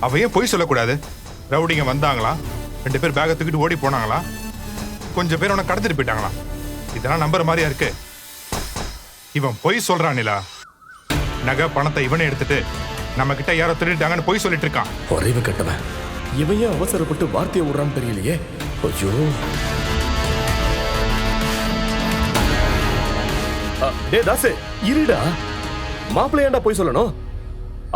அவ ஏன் பொய் சொல்லக்கூடாது? ரவுடிங்க வந்தாங்களா, 2 பேர் பேக்கை தூக்கிட்டு ஓடி போனாங்களா, கொஞ்சம் பேர் அவனை கடத்திட்டு போயிட்டாங்களா? இதெல்லாம் நம்புற மாதிரியா இருக்கு? இவன் பொய் சொல்றான் நிலா. நகை பணத்தை இவனே எடுத்துட்டு நம்ம கிட்ட யாரோ திருடிட்டாங்கன்னு பொய் சொல்லிட்டு இருக்கான். குறைவு கட்டவன் இவன் ஏன் அவசரப்பட்டு வார்த்தையை விடுறான்னு தெரியலையே. ஐயோ, டே தாசு இருடா. மாப்பிள்ளை ஏன்டா போய் சொல்லணும்?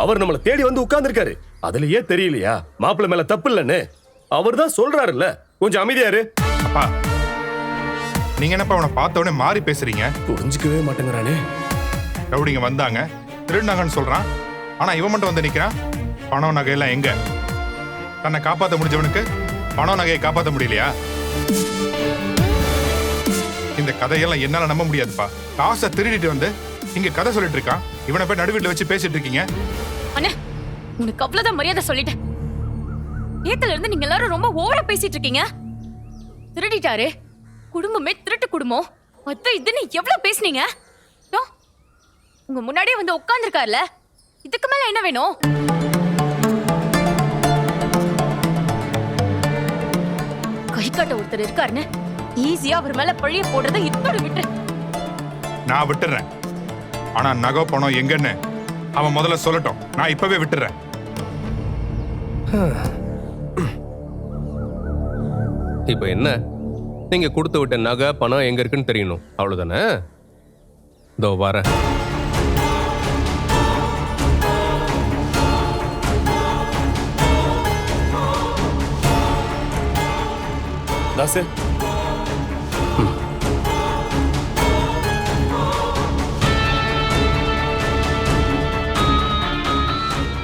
அவர் நம்மள தேடி வந்து உட்கார்ந்துருக்காரு. அதுலயே தெரியலையா மாப்பிள்ளை மேல தப்பு இல்லன்னு? அவர் தான் சொல்றாருல்ல, கொஞ்சம் அமைதியாரு. அப்பா, நீங்க என்னப்பா அவனை பார்த்த உடனே மாறி பேசுறீங்க? புரிஞ்சுக்கவே மாட்டேங்கிறானே. ரவுடிங்க வந்தாங்க, திருடினாங்கன்னு சொல்றான். ஆனா இவன் மட்டும் வந்து நிக்கிறான். பணம் நகையெல்லாம் எங்க? தன்னை காப்பாற்ற முடிஞ்சவனுக்கு பணம் நகையை காப்பாற்ற முடியலையா? இந்த கதையெல்லாம் என்னால நம்ப முடியாதுப்பா. காசை திருடிட்டு வந்து இங்க கதை சொல்லிட்டு இருக்கான். இவனை போய் நடுவீட்டுல வச்சு பேசிட்டு இருக்கீங்க. அண்ணே, உனக்கு அவ்வளவுதான் மரியாதை சொல்லிட்டேன். நேத்துல இருந்து நீங்க எல்லாரும் ரொம்ப ஓவரா பேசிட்டு இருக்கீங்க. திருடிட்டாரு, குடும்பமே திருட்டு குடும்பம், அது இதுன்னு எவ்வளவு பேசுனீங்க. உங்க முன்னாடியே வந்து உட்கார்ந்துருக்காருல, இதுக்கு மேல என்ன வேணும்? கை காட்ட ஒருத்தர் இருக்காருன்னு ஈஸியா அவர் மேல பழிய போடுறத இதோட விட்டு. நான் விட்டுறேன். ஆனா நகை பணம் எங்கன்னு அவன் முதல்ல சொல்லட்டும். நான் இப்பவே விட்டுறேன். இப்ப என்ன? நீங்க கொடுத்து விட்ட நகை பணம் எங்க இருக்குன்னு தெரியணும், அவ்வளவுதானே? இதோ வர. தாசு,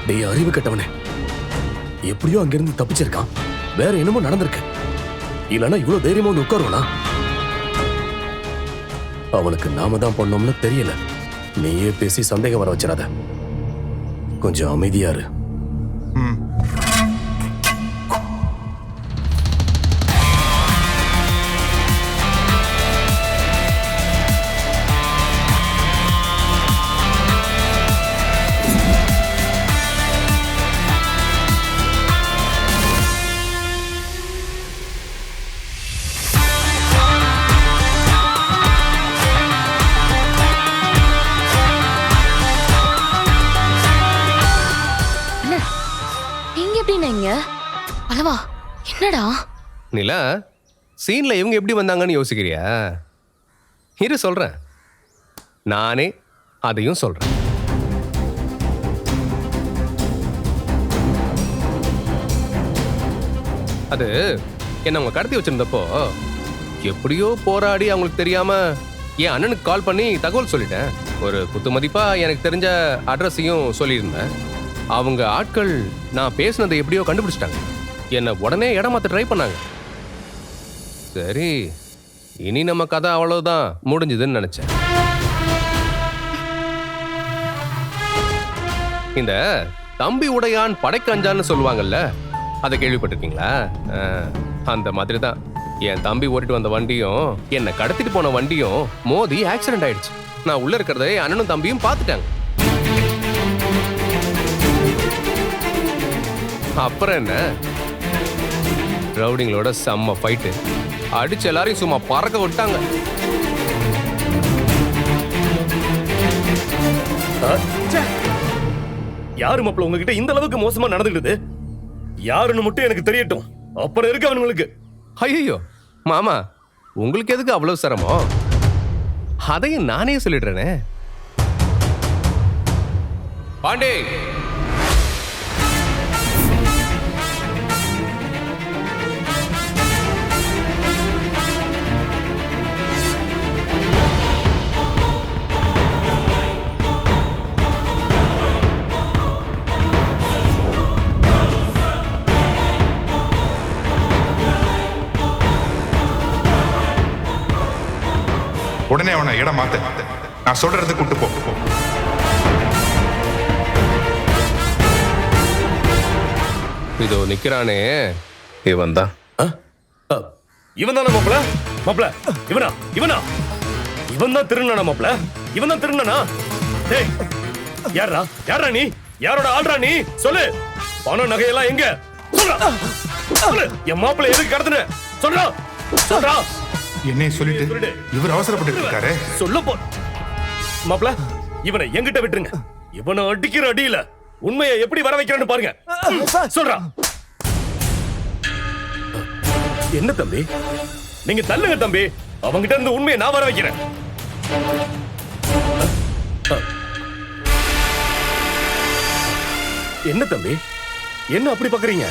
டேய் அறிவு கட்டவனே, எப்படியோ அங்கிருந்து தப்பிச்சிருக்கான். வேற என்னமோ நடந்திருக்கு. இல்லனா இவ்வளவு தைரியமா வந்து உட்காருவானா? அவனுக்கு நாம தான் பண்ணோம்னு தெரியல. நீயே பேசி சந்தேகம் வர வச்சிடாத. கொஞ்சம் அமைதியாரு. அளவா, என்னடா நிலா, சீன்ல இவங்க எப்படி வந்தாங்கன்னு யோசிக்கிறியா? இரு சொல்றேன். நானே அதையும் சொல்றேன். அது என்ன அவங்க கடத்தி வச்சிருந்தப்போ எப்படியோ போராடி அவங்களுக்கு தெரியாம என் அண்ணனுக்கு கால் பண்ணி தகவல் சொல்லிட்டேன். ஒரு குத்து மதிப்பா எனக்கு தெரிஞ்ச அட்ரஸையும் சொல்லியிருந்தேன். அவங்க ஆட்கள் நான் பேசினதை எப்படியோ கண்டுபிடிச்சிட்டாங்க. என்னை உடனே இடமாத்த ட்ரை பண்ணாங்க. சரி, இனி நம்ம கதை அவ்வளவுதான் முடிஞ்சதுன்னு நினைச்சேன். இந்த தம்பி உடையான் படைக்கு அஞ்சான்னு சொல்லுவாங்கல்ல, அதை கேள்விப்பட்டிருக்கீங்களா? அந்த மாதிரி தான் என் தம்பி ஓட்டிட்டு வந்த வண்டியும் என்னை கடத்திட்டு போன வண்டியும் மோதி ஆக்சிடென்ட் ஆயிடுச்சு. நான் உள்ள இருக்கிறதே அண்ணனும் தம்பியும் பார்த்துட்டாங்க. அப்புறம் என்ன, ரவுடிங்களோட செம்ம ஃபைட்டு. அடிச்சு எல்லாரையும் சும்மா பறக்க விட்டாங்க. யாரு மாப்பிள்ள உங்ககிட்ட இந்த அளவுக்கு மோசமா நடந்துக்கிட்டு? யாருன்னு மட்டும் எனக்கு தெரியட்டும், அப்புறம் இருக்கு அவனுங்களுக்கு. ஐயோ மாமா, உங்களுக்கு எதுக்கு அவ்வளவு சிரமம்? அதையும் நானே சொல்லிடுறேனே. பாண்டே, உடனே அவனை இடம் மாத்து. நான் சொல்றது கூட்டு போ. இதோ நிக்கிறானே இவன் தான். இவன் தானே மாப்பிள? மாப்பிள இவனா? இவனா? இவன் தான் திருநானா மாப்பிள? இவன் தான் திருநானா? டேய், யாரா? யாரா நீ? யாரோட ஆள்றா நீ? சொல்லு. பணம் நகையெல்லாம் எங்க சொல்றா சொல்லு. என் மாப்பிள்ளை எதுக்கு கடத்துன சொல்றா சொல்றா என்னைய சொல்லிட்டு இவர் அவசரப்பட்டு இருக்காரு. சொல்ல போ மாப்பிள்ள, இவனை எங்கிட்ட விட்டுருங்க. இவனை அடிக்கிற அடியில உண்மையை எப்படி வர வைக்கிறேன்னு பாருங்க. சொல்றா. என்ன தம்பி, நீங்க தள்ளுங்க தம்பி. அவங்கிட்ட இருந்து உண்மையை நான் வர வைக்கிறேன். என்ன தம்பி, என்ன அப்படி பாக்குறீங்க?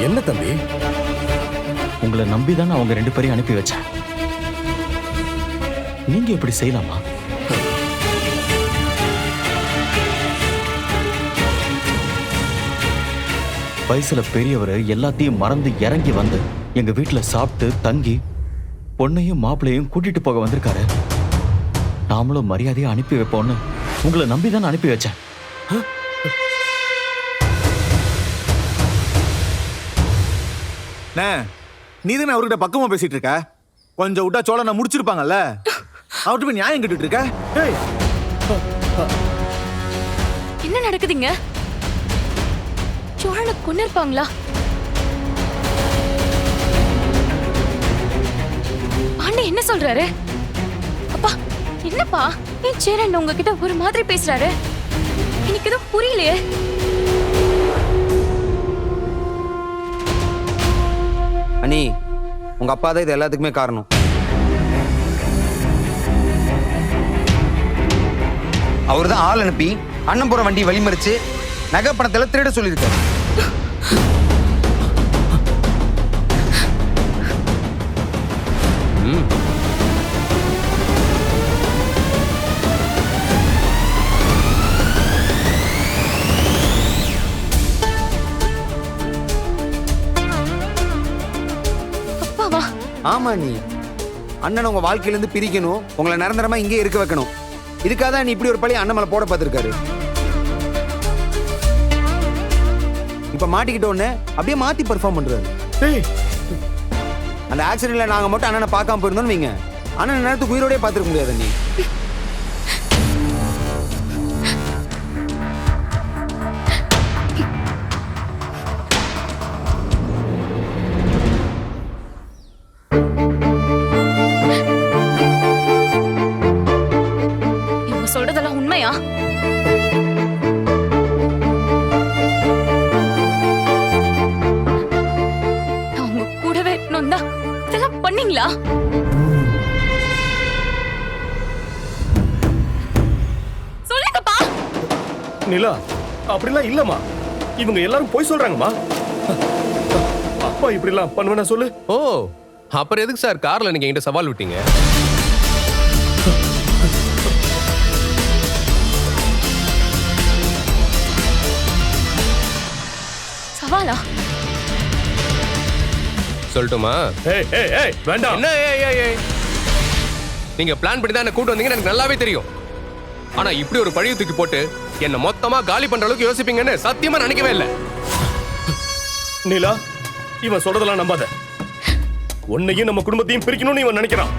என்ன தம்பி? உங்களை நம்பிதான் அவங்க 2 பேரையும் அனுப்பி வச்சேன். நீங்க இப்படி செய்யலாமா? வயசுல பெரியவர் எல்லாத்தையும் மறந்து இறங்கி வந்து எங்க வீட்டுல சாப்பிட்டு தங்கி பொண்ணையும் மாப்பிள்ளையும் கூட்டிட்டு போக வந்திருக்காரு. நாமளும் மரியாதையா அனுப்பி வைப்போம்னு உங்களை நம்பிதான் அனுப்பி வச்சேன். நீ தானே அவர்கிட்ட பக்கமா பேசிட்டு இருக்க. கொஞ்சம் விட்டா சோழனை முடிச்சிருப்பாங்கல்ல. அவர்கிட்ட போய் நியாயம் கேட்டுட்டு இருக்க. ஏய், என்ன நடக்குதுங்க? சோழனை கொன்னு இருப்பாங்களா? பாண்டே என்ன சொல்றாரு? அப்பா என்னப்பா ஏன் சேரன் உங்ககிட்ட ஒரு மாதிரி பேசுறாரு? எனக்கு எதுவும் புரியலையே. அண்ணி, உங்க அப்பா தான் இது எல்லாத்துக்குமே காரணம். அவர் தான் ஆள் அனுப்பி அண்ணன் போற வண்டி வழிமறிச்சு நகை பணத்துல திருட சொல்லியிருக்காரு. அப்பாவா? ஆமா நீ அண்ணன் உங்க வாழ்க்கையில இருந்து பிரிக்கணும், உங்களை நிரந்தரமா இங்கே இருக்க வைக்கணும். இதுக்காக தான் நீ இப்படி ஒரு பழி அண்ணன் மேல போட பார்த்திருக்காரு. இப்ப மாட்டிக்கிட்ட உடனே அப்படியே மாத்தி பெர்ஃபார்ம் பண்றாரு. அந்த ஆக்சிடென்ட்ல நாங்க மட்டும் அண்ணனை பார்க்காம போயிருந்தோம் வைங்க, அண்ணன் நேரத்துக்கு உயிரோடய பார்த்துருக்க முடியாது. நீ இவங்க சொல்றதெல்லாம் உண்மையா? நான் உங்க கூடவே இருக்கணும்னா இதெல்லாம் பண்ணீங்களா? சொல்லுங்கப்பா. நிலா, அப்படிலாம் இல்லம்மா. இவங்க எல்லாரும் போய் சொல்றாங்கம்மா. அப்பா இப்படிலாம் பண்ணுவேனா சொல்லு. ஓ, அப்புறம் எதுக்கு சார் கார்ல நீங்க என்கிட்ட சவால் விட்டீங்க? சவாலா? சொல்லட்டுமா? ஏய் ஏய் ஏய், வேண்டாம். என்ன ஏய் ஏய் ஏய், நீங்க பிளான் பண்ணி தான் என்ன கூட்டு வந்தீங்கன்னு எனக்கு நல்லாவே தெரியும். ஆனா இப்படி ஒரு பழிய தூக்கி போட்டு என்ன மொத்தமா காலி பண்ற அளவுக்கு யோசிப்பீங்கன்னு சத்தியமா நினைக்கவே இல்லை. நிலா, இவன் சொல்றதெல்லாம் நம்பாத. உன்னையும் நம்ம குடும்பத்தையும் பிரிக்கணும்னு இவன் நினைக்கிறான்.